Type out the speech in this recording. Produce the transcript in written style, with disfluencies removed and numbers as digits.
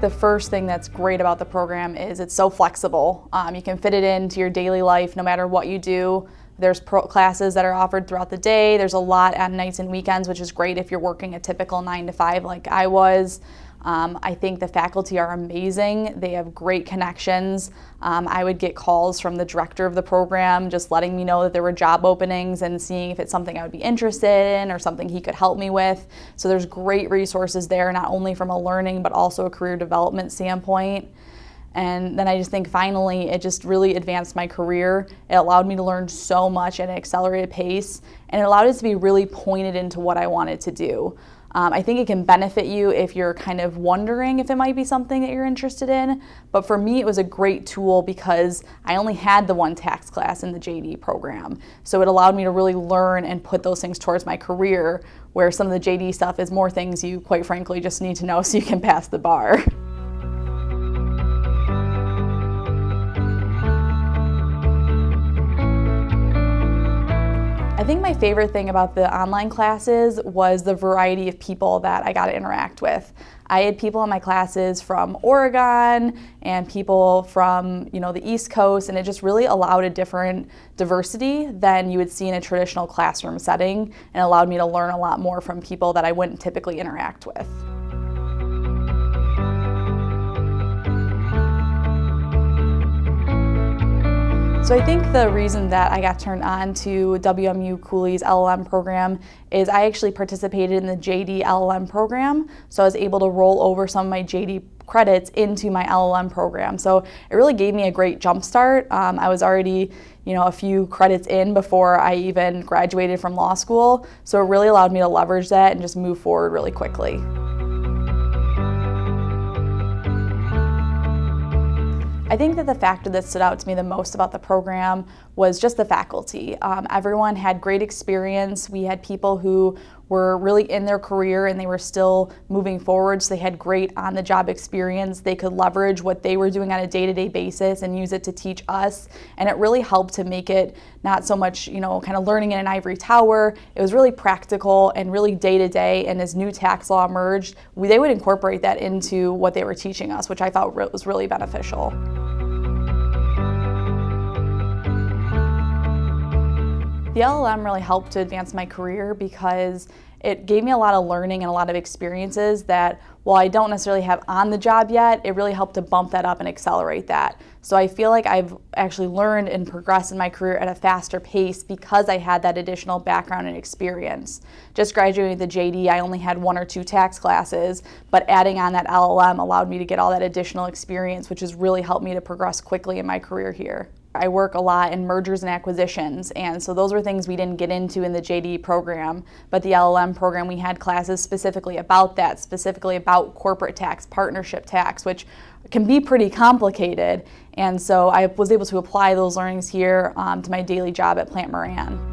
the first thing that's great about the program is it's so flexible. You can fit it into your daily life no matter what you do. There's classes that are offered throughout the day. There's a lot at nights and weekends, which is great if you're working a typical 9 to 5 like I was. I think the faculty are amazing. They have great connections. I would get calls from the director of the program just letting me know that there were job openings and seeing if it's something I would be interested in or something he could help me with. So there's great resources there, not only from a learning but also a career development standpoint. And then I just think finally it just really advanced my career. It allowed me to learn so much at an accelerated pace, and it allowed it to be really pointed into what I wanted to do. I think it can benefit you if you're kind of wondering if it might be something that you're interested in, but for me it was a great tool because I only had the one tax class in the JD program. So it allowed me to really learn and put those things towards my career, where some of the JD stuff is more things you quite frankly just need to know so you can pass the bar. I think my favorite thing about the online classes was the variety of people that I got to interact with. I had people in my classes from Oregon and people from, the East Coast, and it just really allowed a different diversity than you would see in a traditional classroom setting, and allowed me to learn a lot more from people that I wouldn't typically interact with. So I think the reason that I got turned on to WMU Cooley's LL.M program is I actually participated in the JD LL.M program, so I was able to roll over some of my JD credits into my LL.M program. So it really gave me a great jump start. I was already a few credits in before I even graduated from law school, so it really allowed me to leverage that and just move forward really quickly. I think that the factor that stood out to me the most about the program was just the faculty. Everyone had great experience. We had people who were really in their career and they were still moving forward, so they had great on-the-job experience. They could leverage what they were doing on a day-to-day basis and use it to teach us, and it really helped to make it not so much, kind of learning in an ivory tower. It was really practical and really day-to-day, and as new tax law emerged, they would incorporate that into what they were teaching us, which I thought was really beneficial. The LL.M really helped to advance my career because it gave me a lot of learning and a lot of experiences that, while I don't necessarily have on the job yet, it really helped to bump that up and accelerate that. So I feel like I've actually learned and progressed in my career at a faster pace because I had that additional background and experience. Just graduating the JD, I only had 1 or 2 tax classes, but adding on that LL.M allowed me to get all that additional experience, which has really helped me to progress quickly in my career here. I work a lot in mergers and acquisitions, and so those were things we didn't get into in the JD program, but the LL.M program, we had classes specifically about that, specifically about corporate tax, partnership tax, which can be pretty complicated, and so I was able to apply those learnings here to my daily job at Plant Moran.